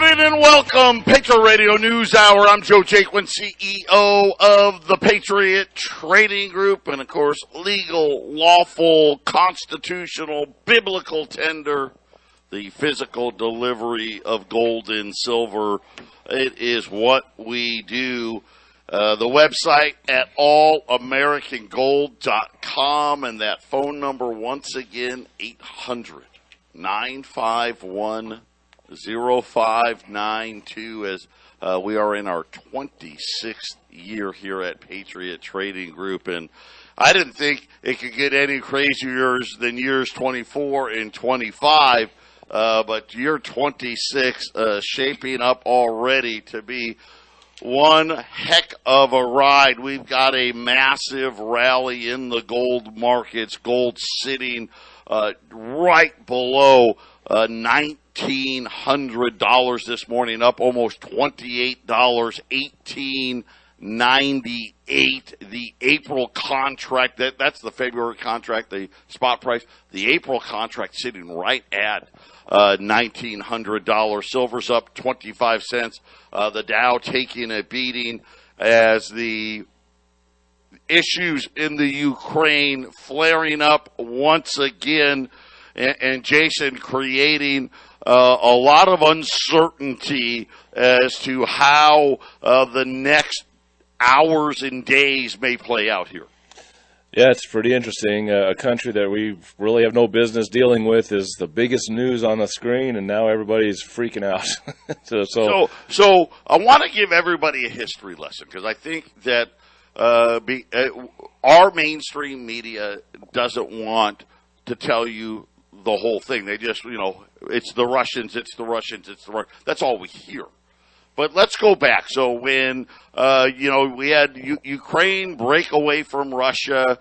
morning and welcome, Patriot Radio News Hour. I'm Joe Jaquint, CEO of the Patriot Trading Group, and of course, legal, lawful, constitutional, biblical tender, the physical delivery of gold and silver. It is what we do. The website at allamericangold.com, and that phone number once again, 800-951-0592, as we are in our 26th year here at Patriot Trading Group. And I didn't think it could get any crazier than years 24 and 25, but year 26 shaping up already to be one heck of a ride. We've got a massive rally in the gold markets, gold sitting right below $1,900 this morning, up almost $28, $18.98. The April contract, that's the February contract, the spot price. The April contract sitting right at $1,900. Silver's up 25 cents. The Dow taking a beating as the issues in the Ukraine flaring up once again, and Jason creating a lot of uncertainty as to how the next hours and days may play out here. Yeah, it's pretty interesting. A country that we really have no business dealing with is the biggest news on the screen, and now everybody's freaking out. So I want to give everybody a history lesson, because I think that our mainstream media doesn't want to tell you the whole thing. They just, it's the Russians, that's all we hear. But let's go back. So when, we had Ukraine break away from Russia,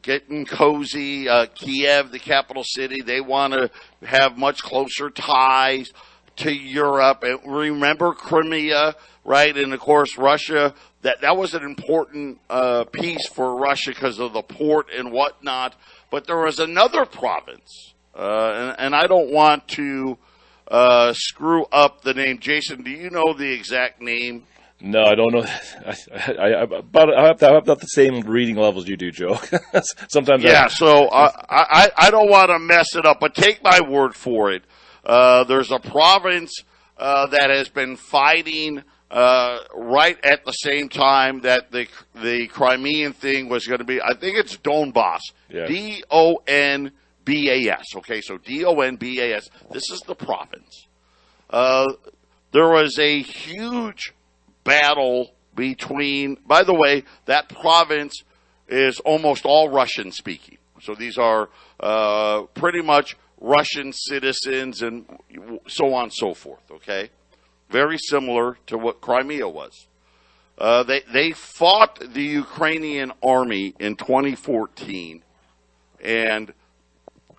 getting cozy, Kiev, the capital city, they want to have much closer ties to Europe. And remember Crimea, right? And, of course, Russia, that was an important piece for Russia because of the port and whatnot. But there was another province, and I don't want to screw up the name. Jason, do you know the exact name? No, I don't know. I have about the same reading levels you do, Joe. Sometimes. Yeah, so I don't want to mess it up, but take my word for it. There's a province that has been fighting right at the same time that the Crimean thing was going to be. I think it's Donbass. Yeah. Donbas. Okay, so Donbas. This is the province. There was a huge battle between. By the way, that province is almost all Russian speaking. So these are pretty much Russian citizens and so on and so forth. Okay, very similar to what Crimea was. They fought the Ukrainian army in 2014 and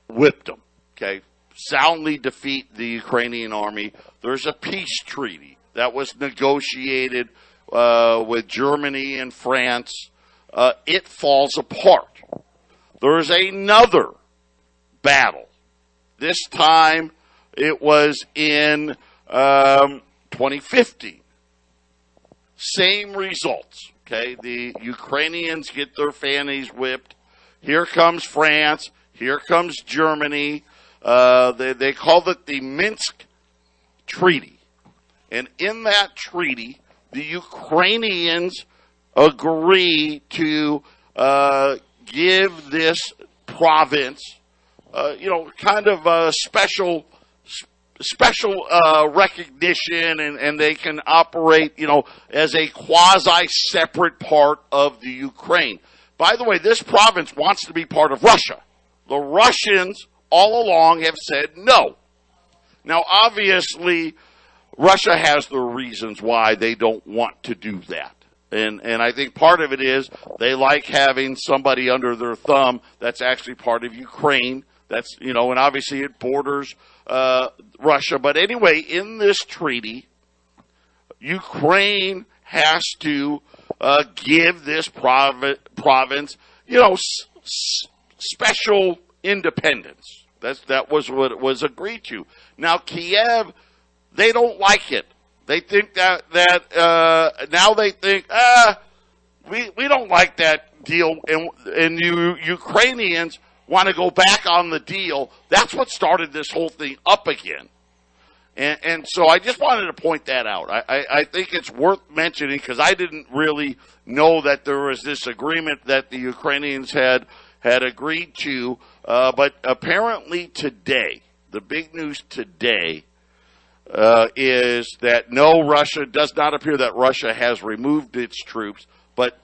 whipped them, okay? Soundly defeat the Ukrainian army. There's a peace treaty that was negotiated with Germany and France. It falls apart. There's another battle. This time it was in 2015. Same results, okay? The Ukrainians get their fannies whipped. Here comes France. Here comes Germany. They called it the Minsk Treaty. And in that treaty, the Ukrainians agree to give this province, kind of a special recognition, and they can operate, as a quasi-separate part of the Ukraine. By the way, this province wants to be part of Russia. The Russians all along have said no. Now, obviously, Russia has their reasons why they don't want to do that. And I think part of it is they like having somebody under their thumb that's actually part of Ukraine. That's, and obviously it borders Russia. But anyway, in this treaty, Ukraine has to give this province, special independence. That was what it was agreed to. Now, Kiev they don't like it. They think that now they think, we don't like that deal, and you Ukrainians want to go back on the deal. That's what started this whole thing up again. And so I just wanted to point that out. I think it's worth mentioning because I didn't really know that there was this agreement that the Ukrainians had agreed to. But apparently today, the big news today is that no, Russia does not appear that Russia has removed its troops, but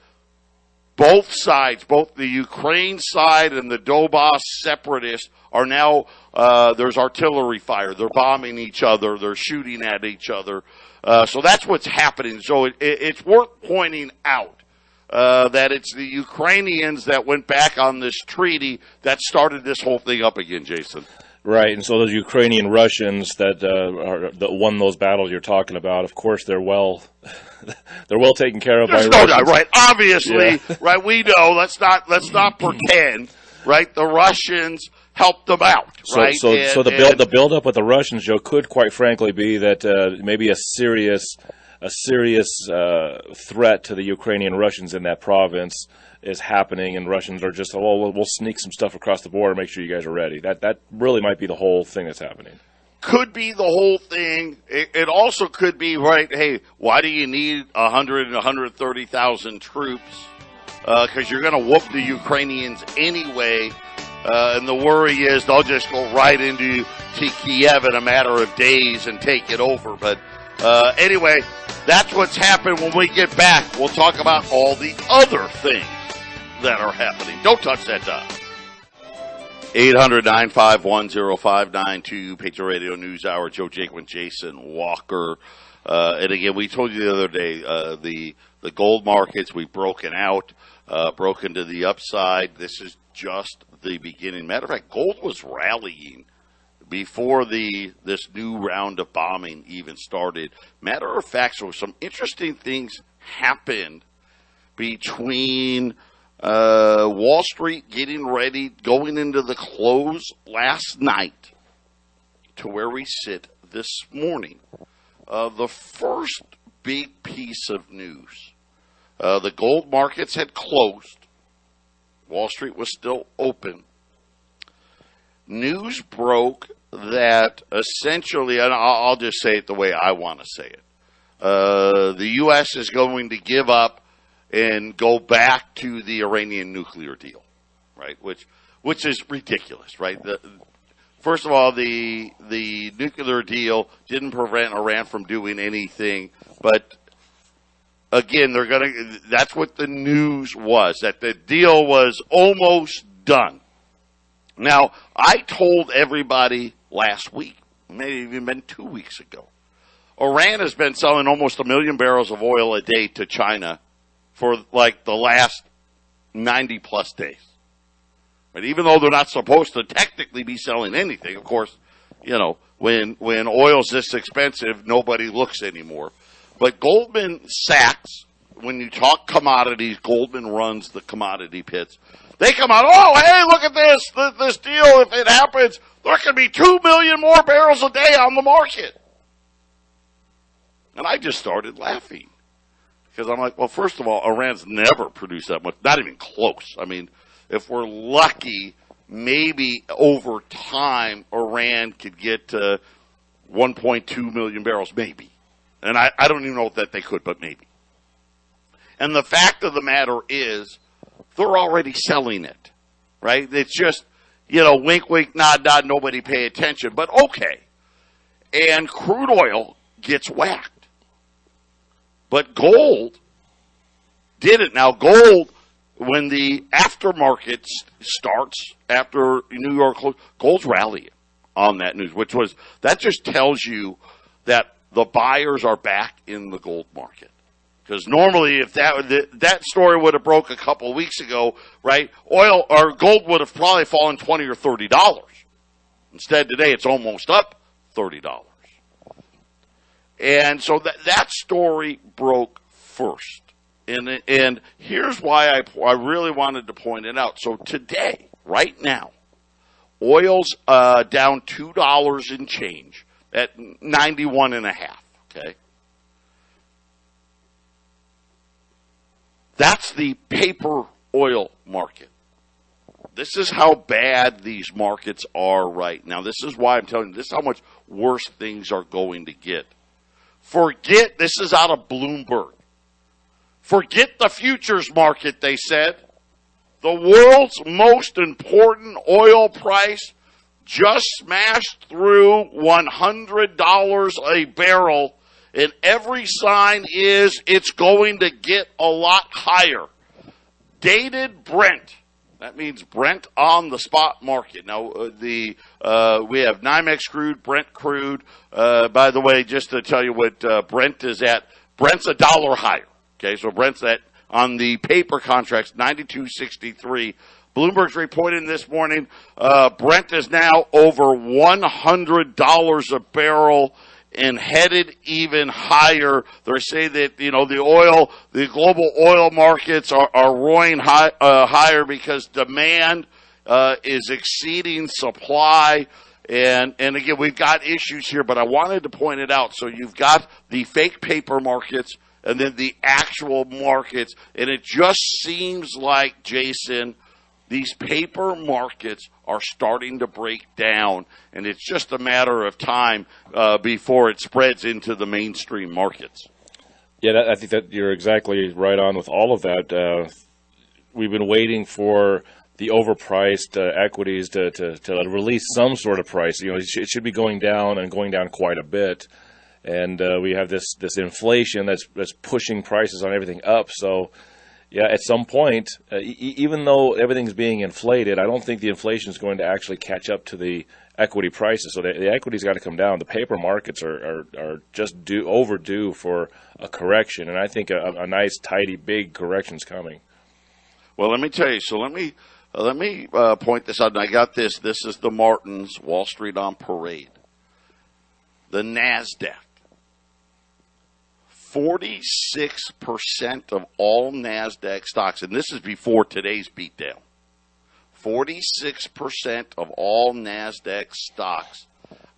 both sides, both the Ukraine side and the Donbass separatists, are now, there's artillery fire. They're bombing each other. They're shooting at each other. So that's what's happening. So it's worth pointing out that it's the Ukrainians that went back on this treaty that started this whole thing up again, Jason. Right, and so those Ukrainian Russians that won those battles you're talking about, of course, they're well taken care of. There's by no Russians. Doubt, right? Obviously, yeah. Right? We know. Let's not pretend. Right? The Russians helped them out. Right? So the build up with the Russians, Joe, could quite frankly be that maybe a serious threat to the Ukrainian Russians in that province is happening, and Russians are just, we'll sneak some stuff across the border, make sure you guys are ready. That really might be the whole thing that's happening. Could be the whole thing. It also could be, right, hey, why do you need 100 and 130,000 troops? Because you're going to whoop the Ukrainians anyway, and the worry is they'll just go right into Kiev in a matter of days and take it over. But anyway, that's what's happened. When we get back, we'll talk about all the other things that are happening. Don't touch that dial. 800-951-0592, Patriot Radio News Hour, Joe Jaquint, Jason Walker. And again, we told you the other day, the gold markets, we've broken out, broken to the upside. This is just the beginning. Matter of fact, gold was rallying before this new round of bombing even started. Matter of fact, so some interesting things happened between Wall Street getting ready, going into the close last night to where we sit this morning. The first big piece of news, the gold markets had closed. Wall Street was still open. News broke that essentially, and I'll just say it the way I want to say it, the U.S. is going to give up and go back to the Iranian nuclear deal, right? Which is ridiculous, right? First of all, the nuclear deal didn't prevent Iran from doing anything, but again, that's what the news was, that the deal was almost done. Now, I told everybody last week, maybe even been 2 weeks ago, Iran has been selling almost 1 million barrels of oil a day to China for like the last 90 plus days. But even though they're not supposed to technically be selling anything, of course, you know, when oil's this expensive, nobody looks anymore. But Goldman Sachs, when you talk commodities, Goldman runs the commodity pits. They come out, oh, hey, look at this deal. If it happens, there could be 2 million more barrels a day on the market. And I just started laughing. Because I'm like, well, first of all, Iran's never produced that much, not even close. I mean, if we're lucky, maybe over time, Iran could get to 1.2 million barrels, maybe. And I don't even know that they could, but maybe. And the fact of the matter is, they're already selling it, right? It's just, you know, wink, wink, nod, nod, nobody pay attention, but okay. And crude oil gets whacked. But gold didn't. Now, gold, when the aftermarket starts after New York closed, gold's rallying on that news, that just tells you that the buyers are back in the gold market. Because normally, if that story would have broke a couple of weeks ago, right, oil or gold would have probably fallen $20 or $30. Instead, today it's almost up $30. And so that story broke first. And here's why I really wanted to point it out. So today, right now, oil's down $2 and change. at 91.5. Okay, that's the paper oil market. This is how bad these markets are right now. This is why I'm telling you, this is how much worse things are going to get. Forget, this is out of Bloomberg. Forget the futures market, they said. The world's most important oil price just smashed through $100 a barrel, and every sign is it's going to get a lot higher. Dated Brent. That means Brent on the spot market. Now, we have Nymex Crude, Brent Crude. By the way, just to tell you what Brent is at, Brent's $1 higher. Okay, so Brent's at, on the paper contracts, 92.63. Bloomberg's reporting this morning, Brent is now over $100 a barrel and headed even higher. They're saying that, the global oil markets are roaring higher because demand is exceeding supply. And again, we've got issues here, but I wanted to point it out. So you've got the fake paper markets and then the actual markets. And it just seems like, Jason, these paper markets are starting to break down, and it's just a matter of time before it spreads into the mainstream markets. Yeah, I think that you're exactly right on with all of that. We've been waiting for the overpriced equities to release some sort of price. It should be going down and going down quite a bit, and we have this inflation that's pushing prices on everything up. So, yeah, at some point, even though everything's being inflated, I don't think the inflation is going to actually catch up to the equity prices. So the equity's got to come down. The paper markets are just overdue for a correction, and I think a nice, tidy, big correction's coming. Well, let me tell you. So let me point this out. And I got this. This is the Martins, Wall Street on Parade. The NASDAQ. 46% of all NASDAQ stocks, and this is before today's beatdown, 46% of all NASDAQ stocks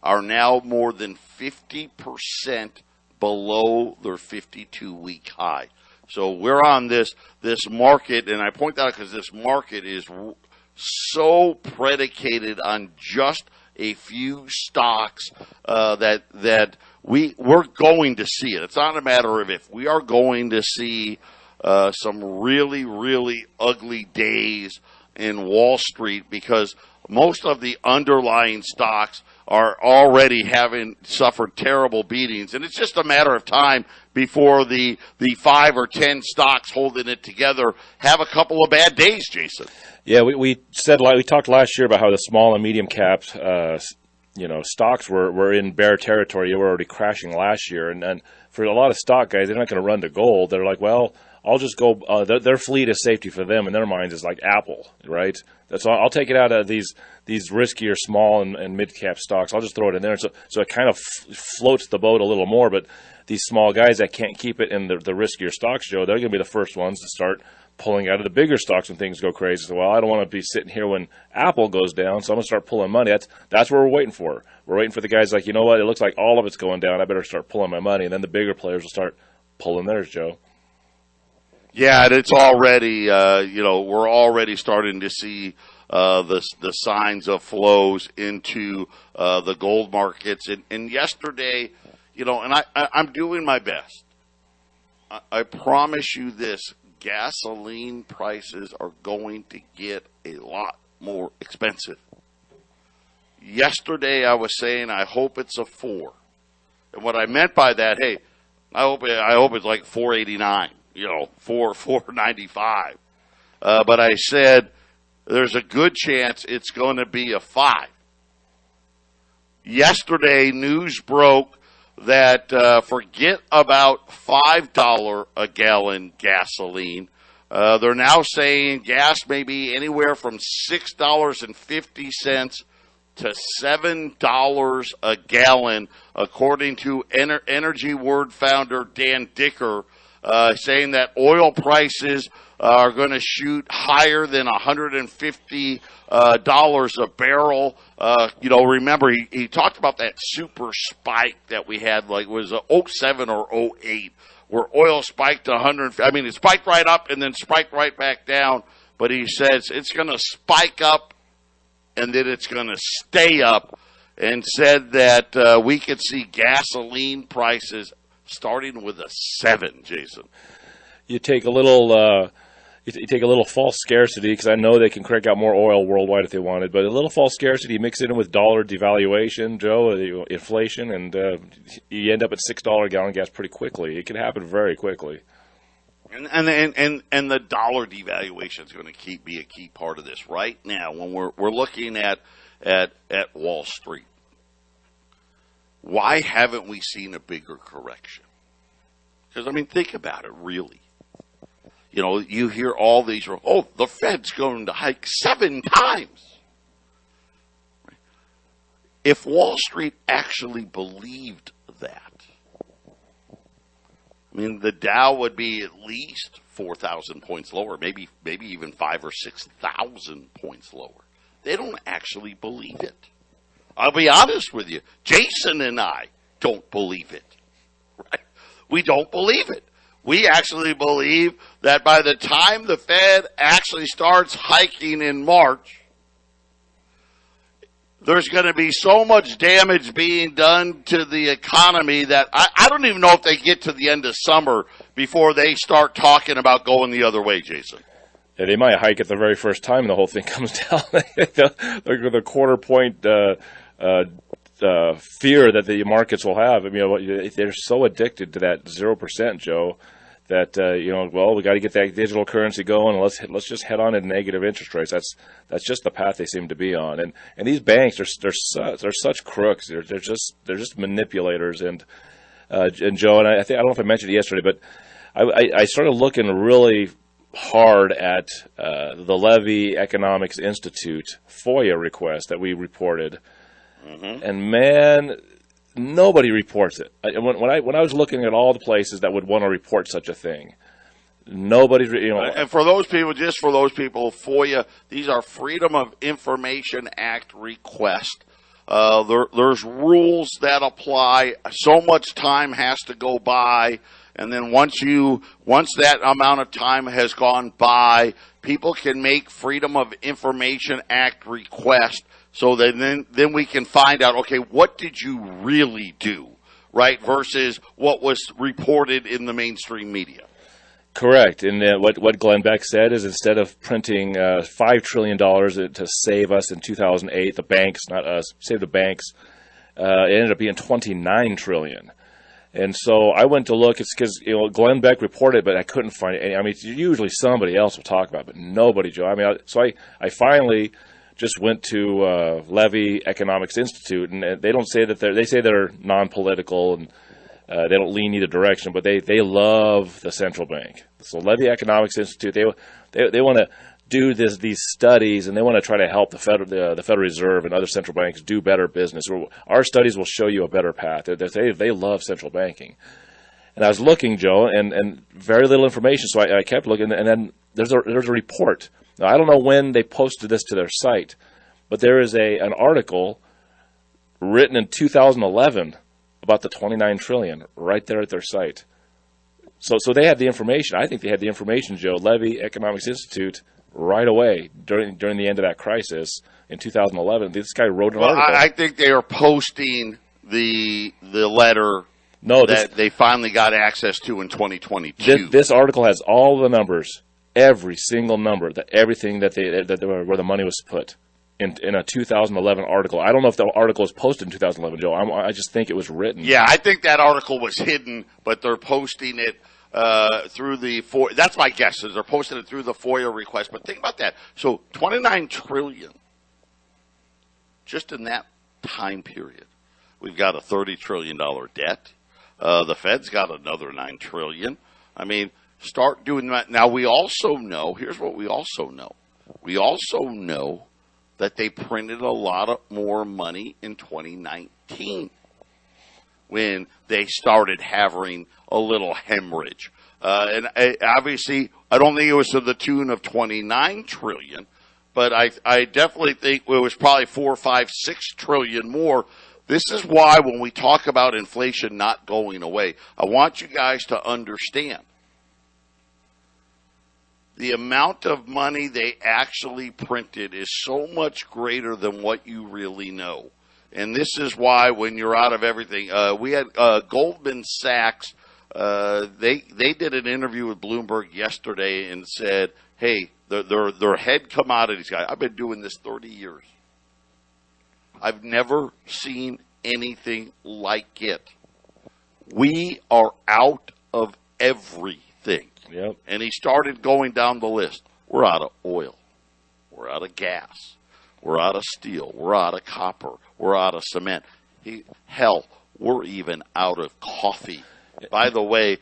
are now more than 50% below their 52-week high. So we're on this market, and I point that out because this market is so predicated on just a few stocks that we're going to see it. It's not a matter of if. We are going to see some really, really ugly days in Wall Street because most of the underlying stocks are already having suffered terrible beatings. And it's just a matter of time before the 5 or 10 stocks holding it together have a couple of bad days, Jason. Yeah, we talked last year about how the small and medium cap stocks were in bear territory. They were already crashing last year. And for a lot of stock guys, they're not going to run to gold. They're like, well, I'll just go. Their fleet is safety for them, in their minds is like Apple, right? That's all. I'll take it out of these riskier small and mid cap stocks. I'll just throw it in there, so it kind of floats the boat a little more. But these small guys that can't keep it in the riskier stocks, Joe, they're going to be the first ones to start pulling out of the bigger stocks when things go crazy. So, well, I don't want to be sitting here when Apple goes down, so I'm going to start pulling money. That's what we're waiting for. We're waiting for the guys like, you know what, it looks like all of it's going down. I better start pulling my money, and then the bigger players will start pulling theirs, Joe. Yeah, and it's already, we're already starting to see the signs of flows into the gold markets. And yesterday, and I'm doing my best. I promise you this, gasoline prices are going to get a lot more expensive. Yesterday I was saying I hope it's a 4. And what I meant by that, hey, I hope it's like 489. $4.95. But I said there's a good chance it's going to be a 5. Yesterday, news broke that forget about $5 a gallon gasoline. They're now saying gas may be anywhere from $6.50 to $7 a gallon, according to Energy Word founder Dan Dicker, saying that oil prices are going to shoot higher than $150 a barrel. Remember, he talked about that super spike that we had, like it was 07 or 08, where oil spiked to 100. I mean, it spiked right up and then spiked right back down. But he says it's going to spike up and then it's going to stay up, and said that we could see gasoline prices starting with a 7, Jason. You take a little you take a little false scarcity, because I know they can crank out more oil worldwide if they wanted, but a little false scarcity, you mix it in with dollar devaluation, Joe, inflation, and you end up at $6 a gallon gas pretty quickly. It can happen very quickly. And the dollar devaluation is going to be a key part of this. Right now, when we're looking at Wall Street, why haven't we seen a bigger correction? Because, I mean, think about it, really. You know, you hear all these, the Fed's going to hike 7 times. If Wall Street actually believed that, I mean, the Dow would be at least 4,000 points lower, maybe even 5,000 or 6,000 points lower. They don't actually believe it. I'll be honest with you. Jason and I don't believe it. Right? We don't believe it. We actually believe that by the time the Fed actually starts hiking in March, there's going to be so much damage being done to the economy that I don't even know if they get to the end of summer before they start talking about going the other way, Jason. Yeah, they might hike it the very first time the whole thing comes down. the quarter point fear that the markets will have. I mean, they're so addicted to that 0%, Joe, that we got to get that digital currency going. And let's just head on to negative interest rates. That's just the path they seem to be on. And these banks they're such crooks. They're just manipulators. And Joe, and I don't know if I mentioned it yesterday, but I started looking really hard at the Levy Economics Institute FOIA request that we reported. Mm-hmm. And man, nobody reports it. When I was looking at all the places that would want to report such a thing, nobody, And for those people, FOIA, these are Freedom of Information Act requests. There's rules that apply. So much time has to go by, and then once that amount of time has gone by, people can make Freedom of Information Act requests. So then we can find out, okay, what did you really do, right, versus what was reported in the mainstream media. Correct. And what Glenn Beck said is, instead of printing $5 trillion to save us in 2008, the banks, not us, save the banks, it ended up being $29 trillion. And so I went to look. It's because Glenn Beck reported, but I couldn't find it. I mean, usually somebody else will talk about it, but nobody, Joe. I mean, I finally just went to Levy Economics Institute, and they don't say that they say they're non-political and they don't lean either direction, but they love the central bank. So Levy Economics Institute, they want to do these studies, and they want to try to help the Federal Reserve and other central banks do better business. Our studies will show you a better path. They love central banking. And I was looking, Joe, and very little information, so I kept looking, and then there's a report. Now, I don't know when they posted this to their site, but there is an article written in 2011 about the $29 trillion right there at their site. So they had the information. I think they had the information, Joe, Levy Economics Institute, right away during the end of that crisis in 2011. This guy wrote an article. I think they are posting the letter that they finally got access to in 2022. This article has all the numbers. Every single number, everything where the money was put in a 2011 article. I don't know if the article was posted in 2011, Joe. I just think it was written. Yeah, I think that article was hidden, but they're posting it through the FOIA. That's my guess, is they're posting it through the FOIA request. But think about that. So $29 trillion, just in that time period. We've got a $30 trillion debt. The Fed's got another $9 trillion. I mean, start doing that. Now, we also know, here's what we also know. We also know that they printed a lot more money in 2019 when they started having a little hemorrhage. And obviously, I don't think it was to the tune of $29 trillion, but I definitely think it was probably $4, $5, $6 trillion more. This is why when we talk about inflation not going away, I want you guys to understand the amount of money they actually printed is so much greater than what you really know. And this is why when you're out of everything, we had Goldman Sachs. They did an interview with Bloomberg yesterday and said, hey, their head commodities guy, I've been doing this 30 years. I've never seen anything like it. We are out of everything. Yep. And he started going down the list. We're out of oil. We're out of gas. We're out of steel. We're out of copper. We're out of cement. Hell, we're even out of coffee. By the way,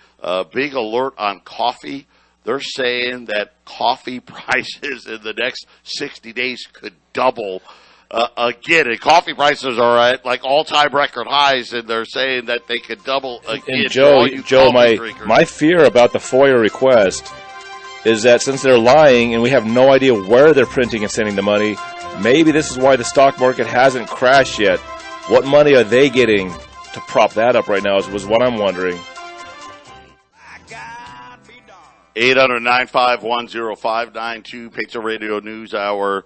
big alert on coffee. They're saying that coffee prices in the next 60 days could double again. And coffee prices are at like all-time record highs, and they're saying that they could double again. And Joe, my fear about the FOIA request is that since they're lying and we have no idea where they're printing and sending the money, maybe this is why the stock market hasn't crashed yet. What money are they getting to prop that up right now was what I'm wondering. 800-951-0592, Patriot Radio News Hour.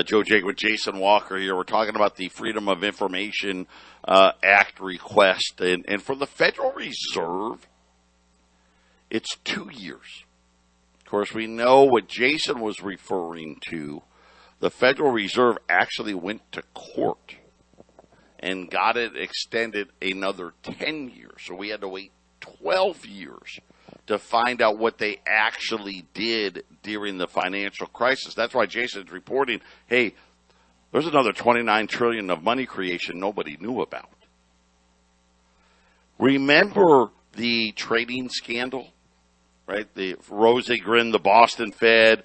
Joe Jaquint, Jason Walker here. We're talking about the Freedom of Information Act request. And for the Federal Reserve, it's 2 years. Of course, we know what Jason was referring to. The Federal Reserve actually went to court and got it extended another 10 years. So we had to wait 12 years to find out what they actually did during the financial crisis. That's why Jason's reporting, hey, there's another $29 trillion of money creation nobody knew about. Remember the trading scandal, right? The Rosengren, the Boston Fed,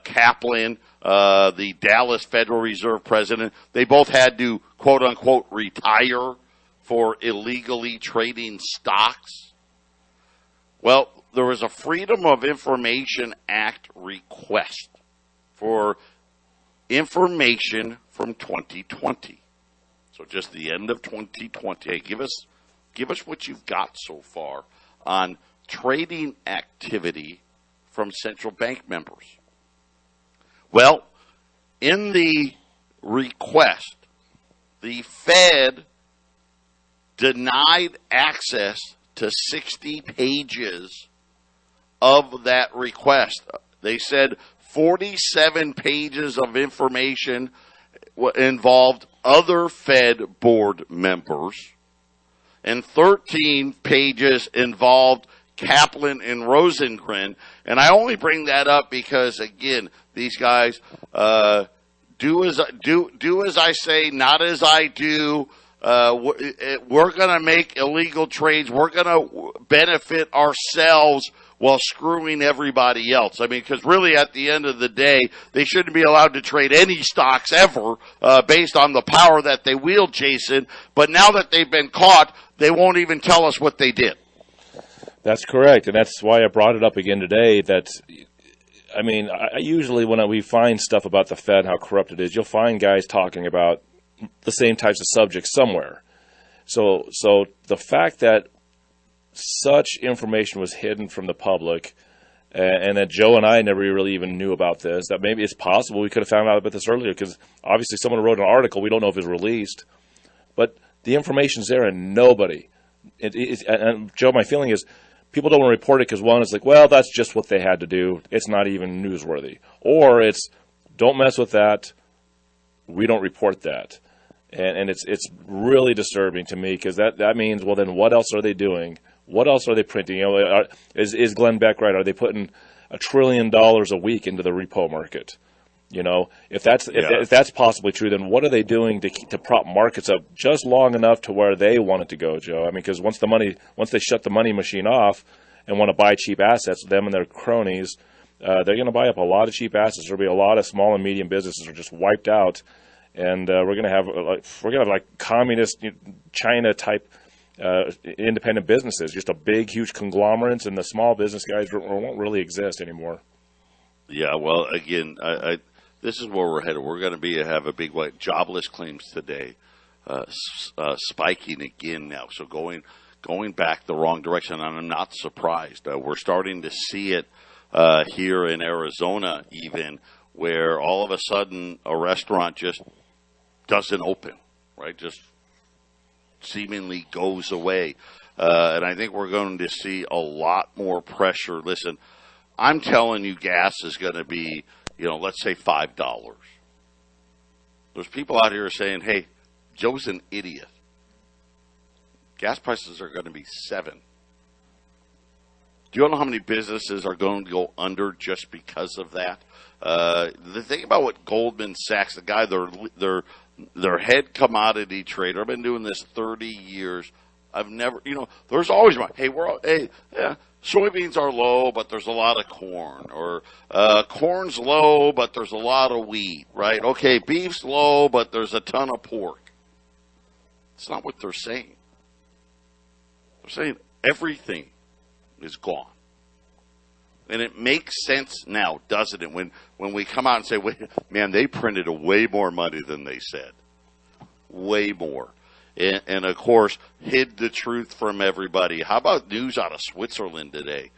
Kaplan, the Dallas Federal Reserve president, they both had to, quote unquote, retire for illegally trading stocks. Well, there was a Freedom of Information Act request for information from 2020. So just the end of 2020. Hey, give us what you've got so far on trading activity from central bank members. Well, in the request, the Fed denied access to 60 pages of that request. They said 47 pages of information involved other Fed board members, and 13 pages involved Kaplan and Rosengren. And I only bring that up because, again, these guys do as I say, not as I do. We're going to make illegal trades. We're going to benefit ourselves while screwing everybody else. I mean, because really at the end of the day, they shouldn't be allowed to trade any stocks ever based on the power that they wield, Jason. But now that they've been caught, they won't even tell us what they did. That's correct, and that's why I brought it up again today. That, I mean, I usually when we find stuff about the Fed, how corrupt it is, you'll find guys talking about the same types of subjects somewhere. So the fact that such information was hidden from the public, and that Joe and I never really even knew about this, that maybe it's possible we could have found out about this earlier, because obviously someone wrote an article, we don't know if it was released, but the information's there and nobody. And Joe, my feeling is people don't want to report it because one is like, well, that's just what they had to do. It's not even newsworthy. Or it's, don't mess with that. We don't report that. And it's really disturbing to me because that means, well, then what else are they doing? What else are they printing? You know, is Glenn Beck right? Are they putting $1 trillion a week into the repo market? You know, if that's possibly true, then what are they doing to prop markets up just long enough to where they want it to go, Joe? I mean, because once they shut the money machine off and want to buy cheap assets, them and their cronies, they're going to buy up a lot of cheap assets. There'll be a lot of small and medium businesses are just wiped out, and we're going to have like communist China type independent businesses, just a big, huge conglomerates, and the small business guys won't really exist anymore. Yeah, well, again, this is where we're headed. We're going to have a big jobless claims today, spiking again now. So going back the wrong direction, and I'm not surprised. We're starting to see it here in Arizona, even where all of a sudden a restaurant just doesn't open, right? Just seemingly goes away. And I think we're going to see a lot more pressure. Listen, I'm telling you, gas is going to be, let's say $5. There's people out here saying, hey, Joe's an idiot. Gas prices are going to be $7. Do you know how many businesses are going to go under just because of that? The thing about what Goldman Sachs, the guy, their head commodity trader, I've been doing this 30 years. I've never, there's always, soybeans are low, but there's a lot of corn. Or corn's low, but there's a lot of wheat, right? Okay, beef's low, but there's a ton of pork. It's not what they're saying. They're saying everything is gone. And it makes sense now, doesn't it? When we come out and say, wait, man, they printed way more money than they said. Way more. And, of course, hid the truth from everybody. How about news out of Switzerland today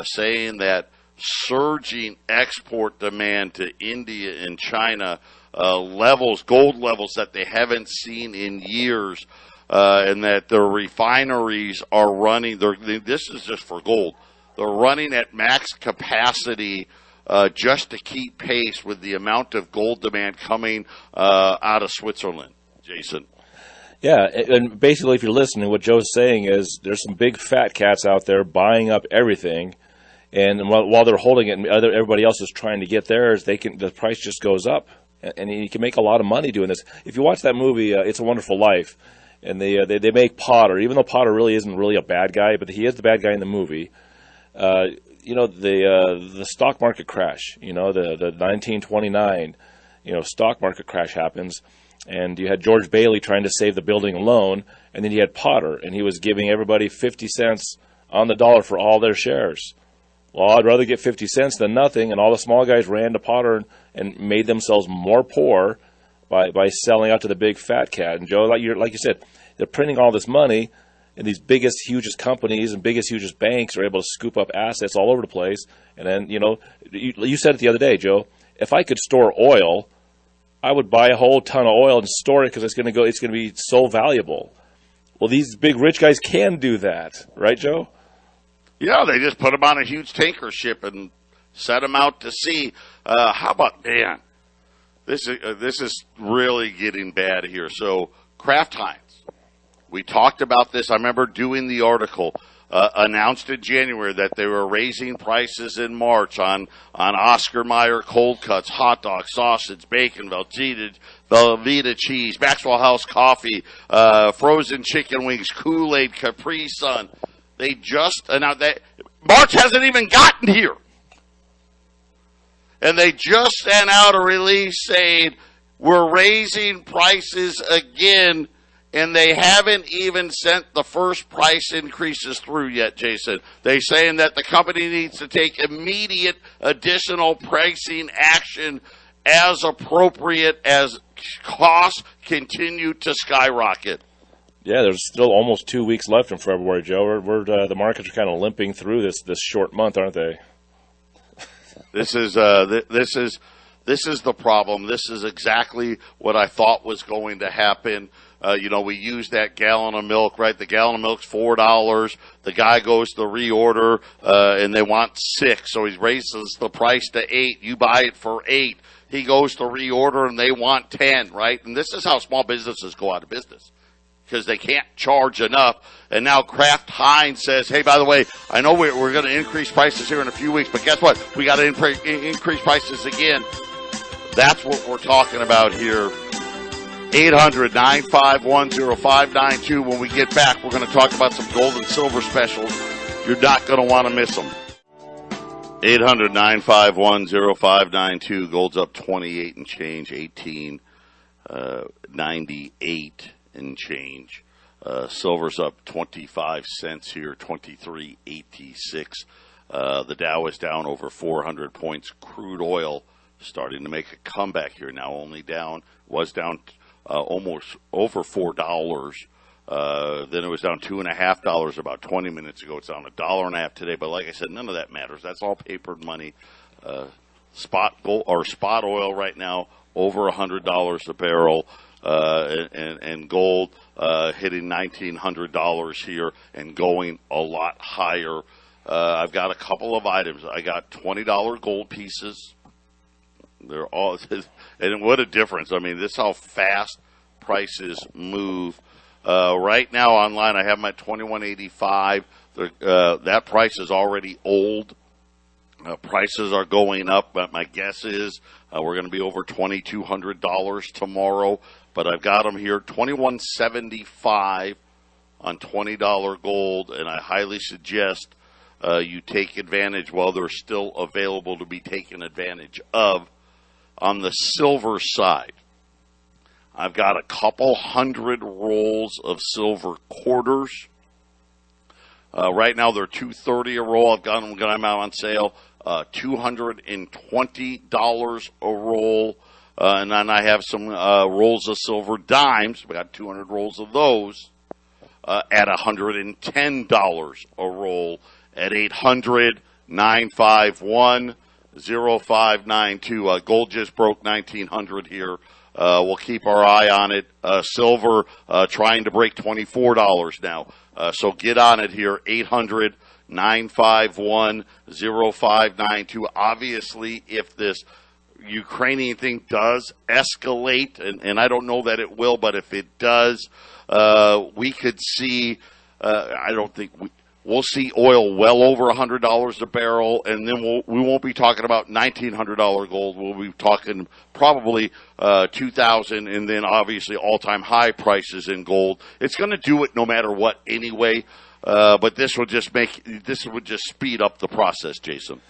saying that surging export demand to India and China gold levels that they haven't seen in years, and that their refineries are running, this is just for gold, they're running at max capacity just to keep pace with the amount of gold demand coming out of Switzerland. Jason. Yeah, and basically, if you're listening, what Joe's saying is there's some big fat cats out there buying up everything, and while they're holding it, and everybody else is trying to get theirs, the price just goes up, and you can make a lot of money doing this. If you watch that movie, It's a Wonderful Life, and they make Potter, even though Potter really isn't really a bad guy, but he is the bad guy in the movie. The stock market crash, the 1929, stock market crash happens. And you had George Bailey trying to save the building alone, and then you had Potter, and he was giving everybody 50 cents on the dollar for all their shares. Well, I'd rather get 50 cents than nothing, and all the small guys ran to Potter and made themselves more poor by selling out to the big fat cat. And Joe, like you said, they're printing all this money, and these biggest, hugest companies and biggest, hugest banks are able to scoop up assets all over the place. And then, you said it the other day, Joe, if I could store oil, I would buy a whole ton of oil and store it because it's going to be so valuable. Well, these big rich guys can do that, right, Joe? Yeah, they just put them on a huge tanker ship and set them out to sea. How about, man, this is really getting bad here. So Kraft Heinz, we talked about this. I remember doing the article. Announced in January that they were raising prices in March on Oscar Mayer cold cuts, hot dogs, sausage, bacon, Velveeta cheese, Maxwell House coffee, frozen chicken wings, Kool-Aid, Capri Sun. They just announced that March hasn't even gotten here. And they just sent out a release saying we're raising prices again. And they haven't even sent the first price increases through yet, Jason. They're saying that the company needs to take immediate additional pricing action as appropriate as costs continue to skyrocket. Yeah, there's still almost 2 weeks left in February, Joe. The markets are kind of limping through this short month, aren't they? This is the problem. This is exactly what I thought was going to happen. We use that gallon of milk, right? The gallon of milk's $4. The guy goes to reorder, and they want 6. So he raises the price to 8. You buy it for 8. He goes to reorder, and they want 10, right? And this is how small businesses go out of business because they can't charge enough. And now Kraft Heinz says, hey, by the way, I know we're going to increase prices here in a few weeks, but guess what? We got to increase prices again. That's what we're talking about here. 800-951-0592. When we get back, we're going to talk about some gold and silver specials. You're not going to want to miss them. 800-951-0592. Gold's up 28 and change, 18.98 and change. Silver's up 25 cents here, 23.86. The Dow is down over 400 points. Crude oil starting to make a comeback here now, was down almost over $4. Then it was down $2.50 about 20 minutes ago. It's down $1.50 today. But like I said, none of that matters. That's all papered money. Spot oil right now over $100 a barrel, and gold hitting $1,900 here and going a lot higher. I've got a couple of items. I got $20 gold pieces. They're all, and what a difference. I mean, this is how fast prices move. Right now online, I have them at $21.85. That price is already old. Prices are going up, but my guess is we're going to be over $2,200 tomorrow. But I've got them here, $21.75 on $20 gold, and I highly suggest you take advantage while they're still available to be taken advantage of. On the silver side, I've got a couple hundred rolls of silver quarters. Right now they're $2.30 a roll. I've got them out on sale, $220 a roll. And then I have some rolls of silver dimes. We got 200 rolls of those at $110 a roll at 800-951-0592. Gold just broke 1900 here. We'll keep our eye on it. Silver trying to break $24 now. So get on it here, 800-951-0592. Obviously, if this Ukrainian thing does escalate, and I don't know that it will, but if it does, we could see, we'll see oil well over $100 a barrel, and then we won't be talking about $1,900 gold. We'll be talking probably $2,000, and then obviously all-time high prices in gold. It's going to do it no matter what anyway, but this would just speed up the process, Jason.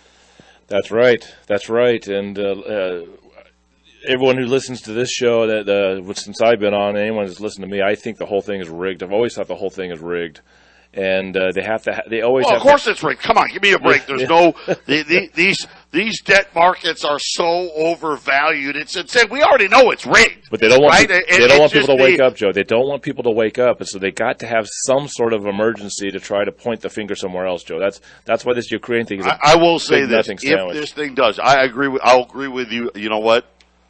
That's right. And everyone who listens to this show, since I've been on, anyone who's listened to me, I think the whole thing is rigged. I've always thought the whole thing is rigged. And they always have. Of course it's rigged. Come on, give me a break. There's these debt markets are so overvalued. It's insane. We already know it's rigged. But they don't want they don't want people to wake up, Joe. They don't want people to wake up, and so they got to have some sort of emergency to try to point the finger somewhere else, Joe. That's why this Ukraine thing is. I will say this: if this thing does, I'll agree with you. You know what?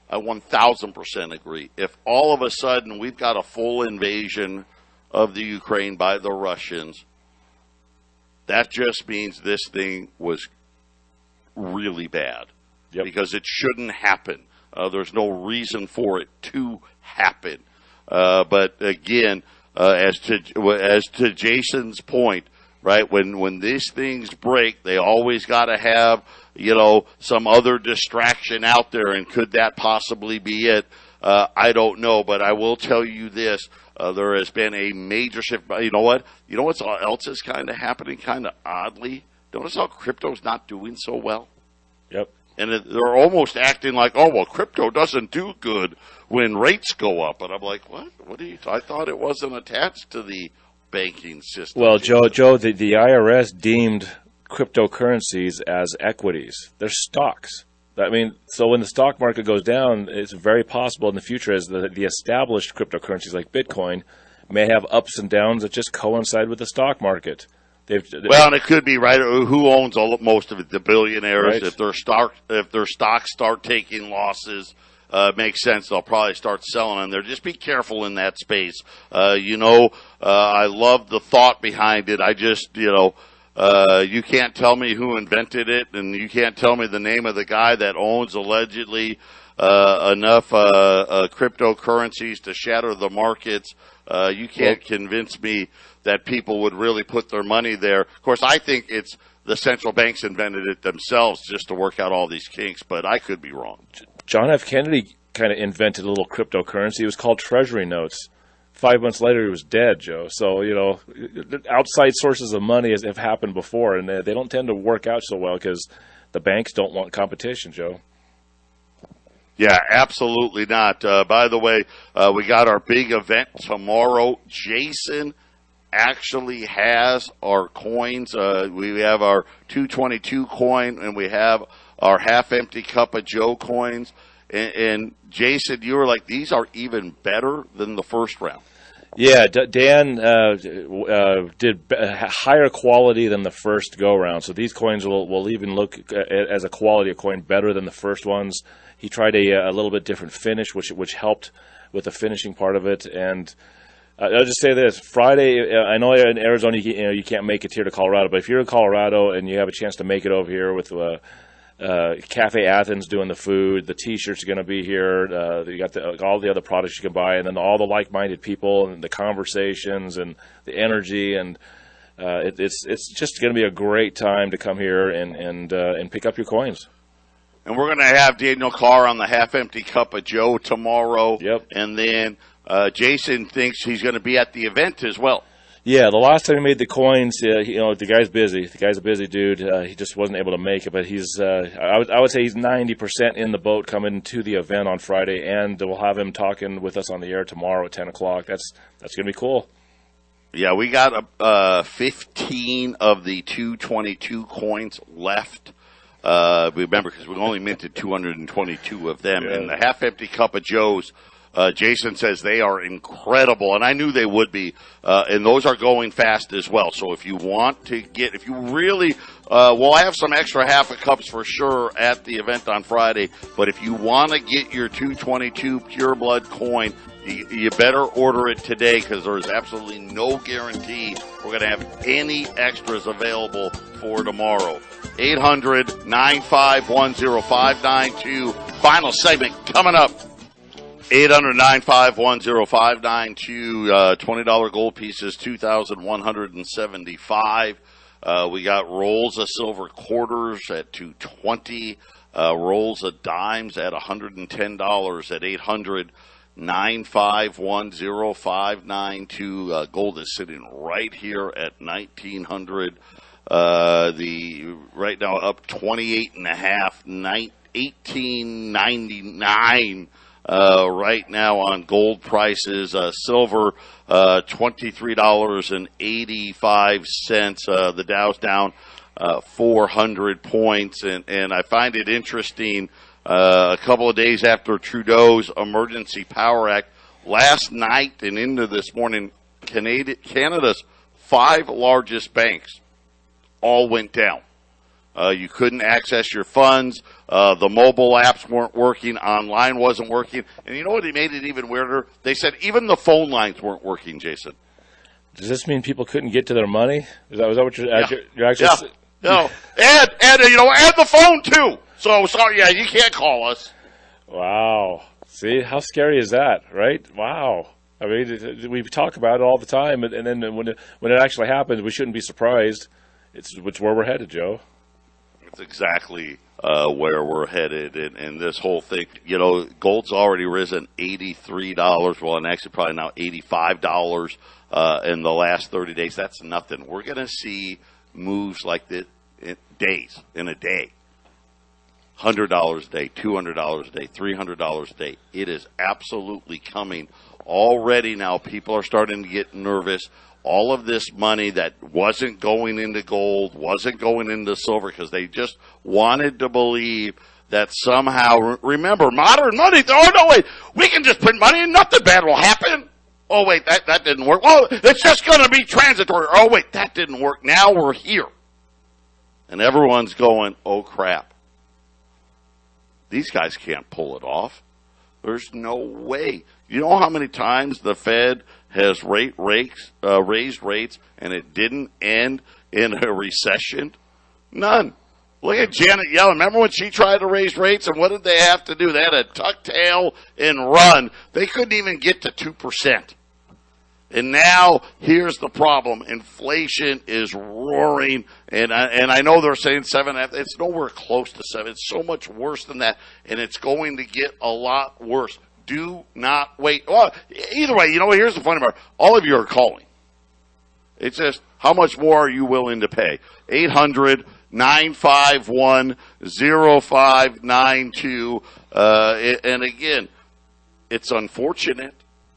I 1,000% agree. If all of a sudden we've got a full invasion of the Ukraine by the Russians, that just means this thing was really bad. Yep. Because it shouldn't happen. There's no reason for it to happen. But again, as to Jason's point, right? When these things break, they always got to have some other distraction out there, and could that possibly be it? I don't know, but I will tell you this. There has been a major shift. You know what? You know what else is kind of happening kind of oddly? Notice how crypto's not doing so well? Yep. And they're almost acting like, oh, well, crypto doesn't do good when rates go up. And I'm like, what? I thought it wasn't attached to the banking system. Well, Joe, the IRS deemed cryptocurrencies as equities. They're stocks. I mean, so when the stock market goes down, it's very possible in the future as the established cryptocurrencies like Bitcoin may have ups and downs that just coincide with the stock market. And it could be, right? Who owns most of it? The billionaires. Right. If their stocks start taking losses, makes sense. They'll probably start selling them there. Just be careful in that space. I love the thought behind it. I just, you can't tell me who invented it, and you can't tell me the name of the guy that owns allegedly enough cryptocurrencies to shatter the markets. You can't convince me that people would really put their money there. Of course, I think it's the central banks invented it themselves just to work out all these kinks, but I could be wrong. John F. Kennedy kind of invented a little cryptocurrency. It was called treasury notes. 5 months later, he was dead, Joe. So, outside sources of money have happened before, and they don't tend to work out so well because the banks don't want competition, Joe. Yeah, absolutely not. By the way, we got our big event tomorrow. Jason actually has our coins. We have our 222 coin, and we have our half-empty Cup of Joe coins. And Jason, you were like, these are even better than the first round. Yeah, Dan did higher quality than the first go-round. So these coins will even look as a quality of coin better than the first ones. He tried a little bit different finish, which helped with the finishing part of it. And I'll just say this: Friday, I know in Arizona you can't make it here to Colorado, but if you're in Colorado and you have a chance to make it over here with Cafe Athens doing the food, the T-shirts are going to be here. You got all the other products you can buy, and then all the like-minded people and the conversations and the energy, and it's just going to be a great time to come here and pick up your coins. And we're going to have Daniel Carr on the half-empty Cup of Joe tomorrow. Yep. And then Jason thinks he's going to be at the event as well. Yeah, the last time he made the coins, the guy's busy. The guy's a busy dude. He just wasn't able to make it, but he's I would say he's 90% in the boat coming to the event on Friday, and we'll have him talking with us on the air tomorrow at 10 o'clock. That's going to be cool. Yeah, we got 15 of the 222 coins left. Remember, because we only minted 222 of them. Yeah. And the half-empty Cup of Joes, Jason says they are incredible, and I knew they would be, and those are going fast as well. So if you want to if you really, we'll have some extra half a cups for sure at the event on Friday, but if you want to get your 222 Pure Blood coin, you better order it today, because there's absolutely no guarantee we're going to have any extras available for tomorrow. 800-951-0592. Final segment coming up. 800-951-0592. $20 gold pieces, 2,175. We got rolls of silver quarters at $220. Rolls of dimes at $110 at 800-951-0592. Gold is sitting right here at 1,900. Right now up 28.5, 18.99. Right now on gold prices, silver, $23.85. The Dow's down, 400 points. And I find it interesting, a couple of days after Trudeau's Emergency Power Act, last night and into this morning, Canada's 5 largest banks all went down. You couldn't access your funds. The mobile apps weren't working. Online wasn't working. And you know what made it even weirder? They said even the phone lines weren't working, Jason. Does this mean people couldn't get to their money? Is that what you're actually... Yeah. No. And the phone, too. So, sorry, yeah, you can't call us. Wow. See, how scary is that, right? Wow. I mean, we talk about it all the time, and then when it actually happens, we shouldn't be surprised. It's where we're headed, Joe. It's exactly where we're headed, and this whole thing, gold's already risen $83, well, and actually probably now $85 in the last 30 days. That's nothing. We're going to see moves like this in a day. $100 a day, $200 a day, $300 a day. It is absolutely coming already now. People are starting to get nervous. All of this money that wasn't going into gold, wasn't going into silver, because they just wanted to believe that somehow, remember, modern money, oh, no, wait, we can just print money and nothing bad will happen. Oh, wait, that didn't work. Oh, it's just going to be transitory. Oh, wait, that didn't work. Now we're here. And everyone's going, oh, crap. These guys can't pull it off. There's no way. You know how many times the Fed has raised rates and it didn't end in a recession? None. Look at Janet Yellen. Remember when she tried to raise rates, and what did they have to do? They had to tuck tail and run. They couldn't even get to 2%. And now here's the problem. Inflation is roaring, and I know they're saying 7.5. It's nowhere close to 7. It's so much worse than that, and it's going to get a lot worse. Do not wait. Well, either way, here's the funny part. All of you are calling. It's just, how much more are you willing to pay? 888-951-0592. And again, it's unfortunate.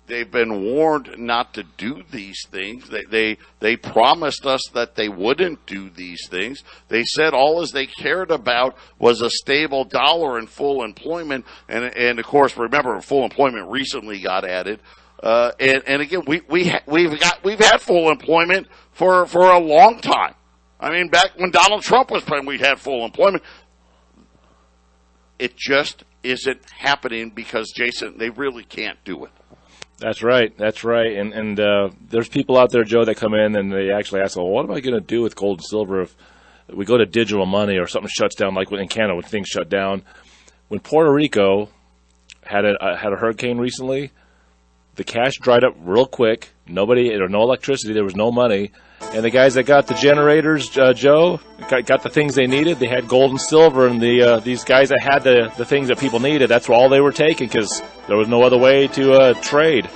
They've been warned not to do these things. They promised us that they wouldn't do these things. They said all as they cared about was a stable dollar and full employment. And of course, remember, full employment recently got added. And again, we've had full employment for a long time. I mean, back when Donald Trump was president, we had full employment. It just isn't happening because, Jason, they really can't do it. That's right. That's right. And there's people out there, Joe, that come in and they actually ask, well, what am I going to do with gold and silver if we go to digital money or something shuts down, like in Canada when things shut down? When Puerto Rico had a hurricane recently, the cash dried up real quick. No electricity. There was no money. And the guys that got the generators, Joe, got the things they needed. They had gold and silver, and these guys that had the things that people needed, that's all they were taking because there was no other way to trade.